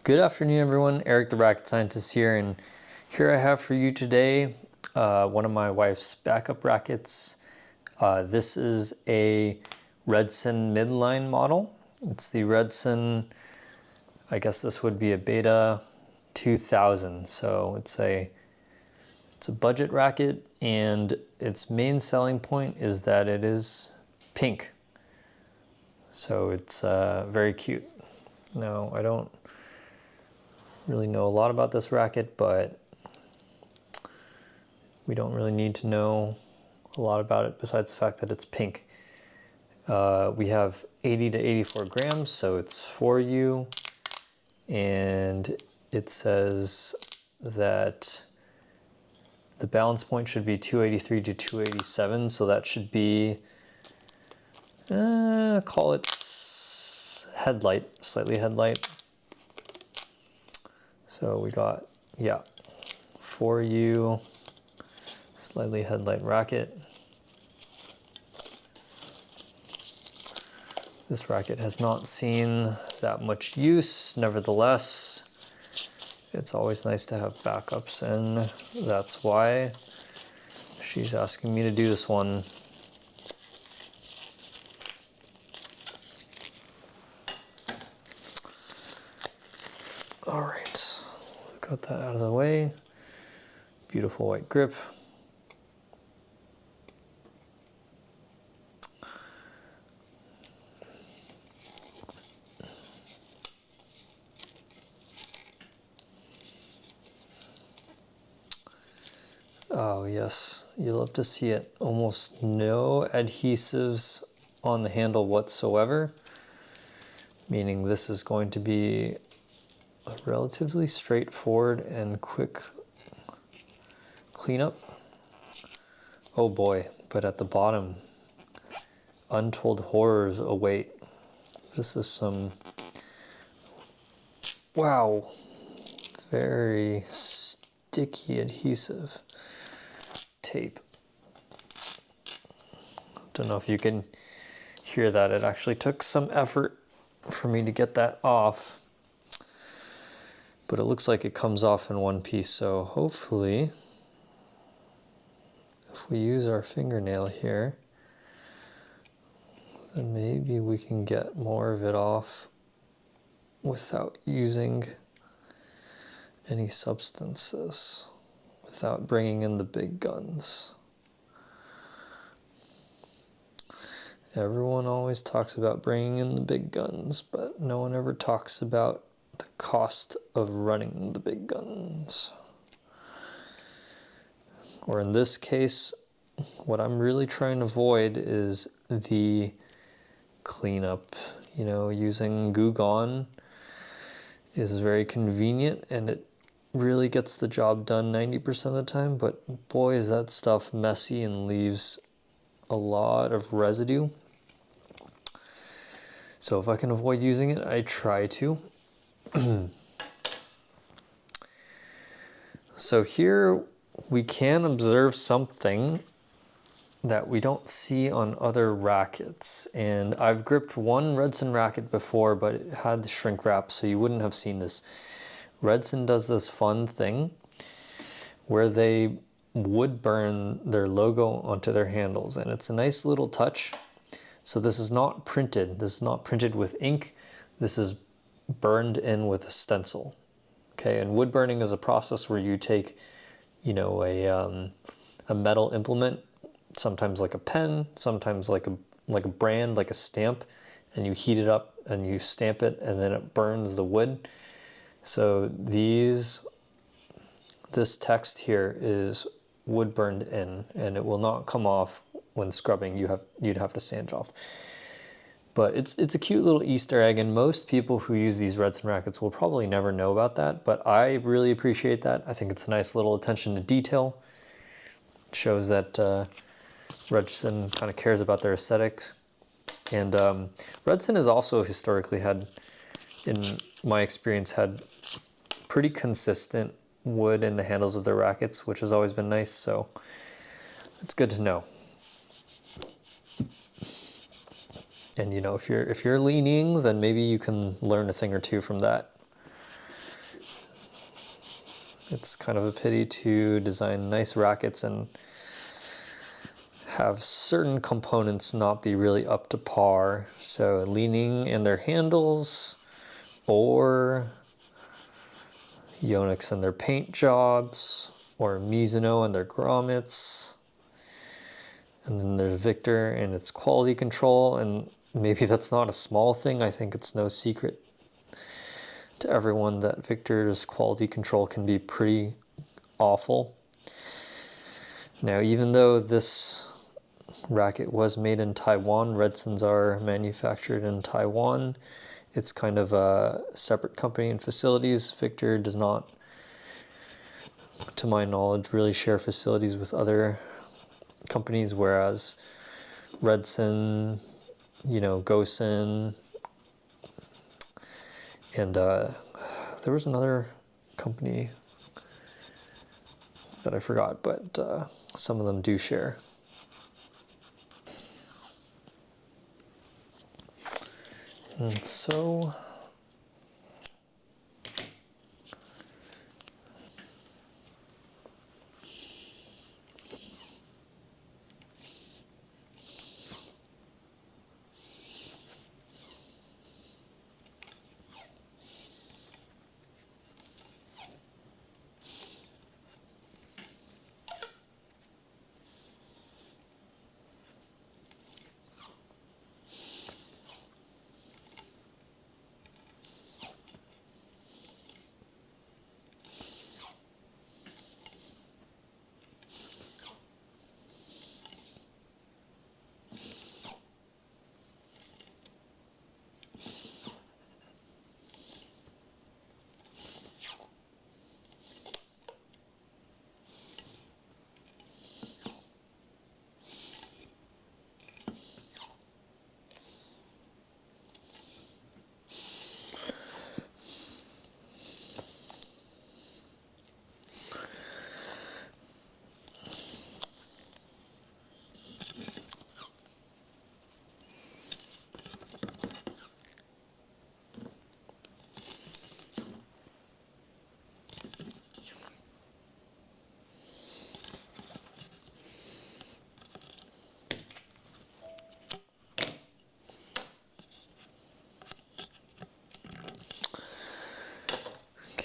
Good afternoon, everyone. Eric, the Racket Scientist here, and here I have for you today one of my wife's backup rackets. This is a Redson midline model. It's the Redson, I guess this would be a Beta 2000. So it's a budget racket, and its main selling point is that it is pink. So it's very cute. Now, I don't really know a lot about this racket, but we don't really need to know a lot about it besides the fact that it's pink. We have 80 to 84 grams, so it's for you, and it says that the balance point should be 283 to 287, so that should be, call it headlight, slightly headlight. So we got, yeah, for you, slightly headlight racket. This racket has not seen that much use. Nevertheless, it's always nice to have backups, and that's why she's asking me to do this one. All right, got that out of the way. Beautiful white grip. Oh yes, you love to see it. Almost no adhesives on the handle whatsoever, meaning this is going to be a relatively straightforward and quick cleanup. Oh boy, but at the bottom, untold horrors await. This is some, wow, very sticky adhesive tape. Don't know if you can hear that. It actually took some effort for me to get that off, but it looks like it comes off in one piece. So hopefully, if we use our fingernail here, then maybe we can get more of it off without using any substances, without bringing in the big guns. Everyone always talks about bringing in the big guns, but no one ever talks about the cost of running the big guns. Or in this case, what I'm really trying to avoid is the cleanup. You know, using Goo Gone is very convenient, and it really gets the job done 90% of the time, but boy, is that stuff messy and leaves a lot of residue. So if I can avoid using it, I try to. So here we can observe something that we don't see on other rackets. And I've gripped one Redson racket before, but it had the shrink wrap, so you wouldn't have seen this. Redson does this fun thing where they wood burn their logo onto their handles, and it's a nice little touch. So this is not printed. This is not printed with ink. This is burned in with a stencil. Okay, and wood burning is a process where you take, you know, a metal implement, sometimes like a pen, sometimes like a brand, like a stamp, and you heat it up and you stamp it, and then it burns the wood. So this text here is wood burned in, and it will not come off when scrubbing. You'd have to sand it off. But it's a cute little Easter egg, and most people who use these Redson rackets will probably never know about that, but I really appreciate that. I think it's a nice little attention to detail. It shows that Redson kind of cares about their aesthetics. And Redson has also historically had, in my experience, had pretty consistent wood in the handles of their rackets, which has always been nice, so it's good to know. And you know, if you're leaning, then maybe you can learn a thing or two from that. It's kind of a pity to design nice rackets and have certain components not be really up to par. So leaning in their handles, or Yonex and their paint jobs, or Mizuno and their grommets. And then there's Victor and its quality control, and maybe that's not a small thing. I think it's no secret to everyone that Victor's quality control can be pretty awful. Now, even though this racket was made in Taiwan, Redsons are manufactured in Taiwan. It's kind of a separate company and facilities. Victor does not, to my knowledge, really share facilities with other companies, whereas Redson, Gosen, and there was another company that I forgot, but some of them do share. And so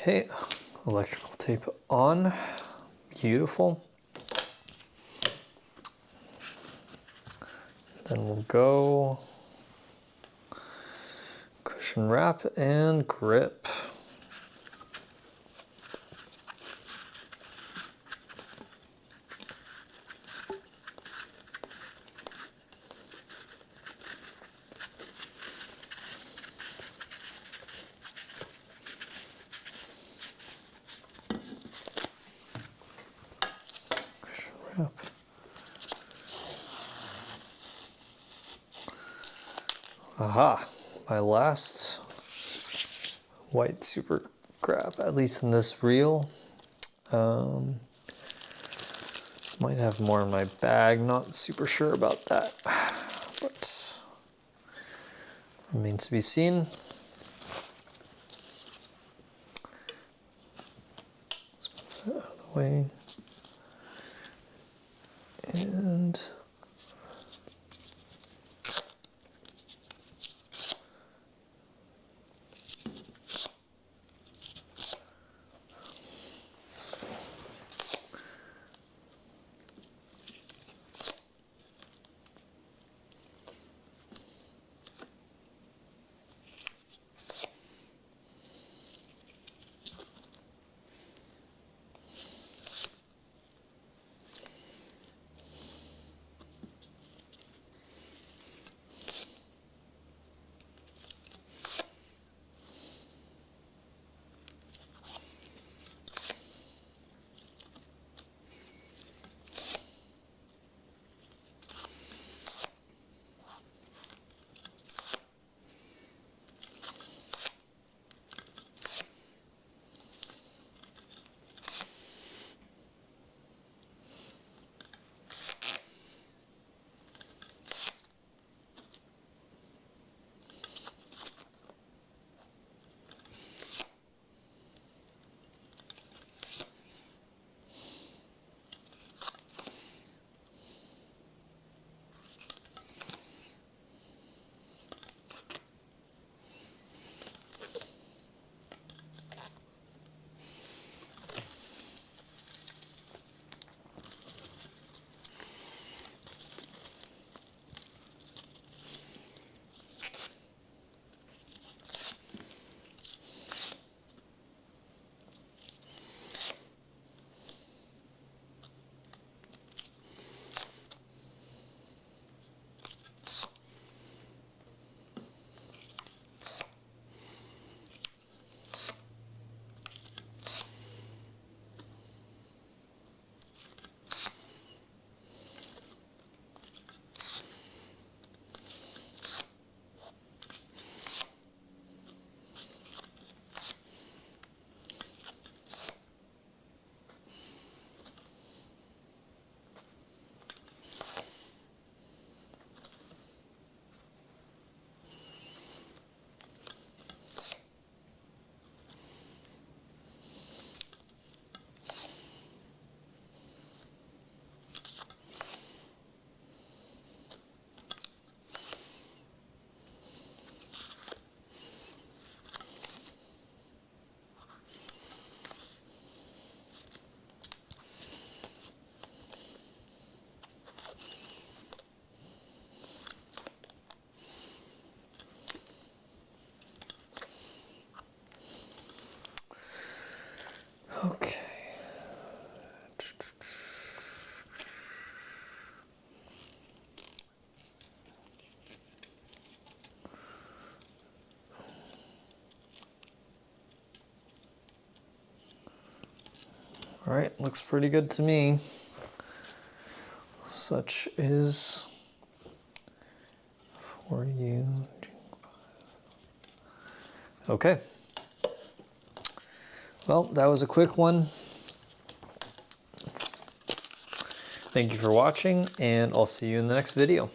okay, electrical tape on. Beautiful. Then we'll go cushion wrap and grip. Wrap. Aha, my last white super grab, at least in this reel. Might have more in my bag, not super sure about that, but remains to be seen. Let's move that out of the way. And All right, looks pretty good to me. Such is for you. Okay. Well, that was a quick one. Thank you for watching, and I'll see you in the next video.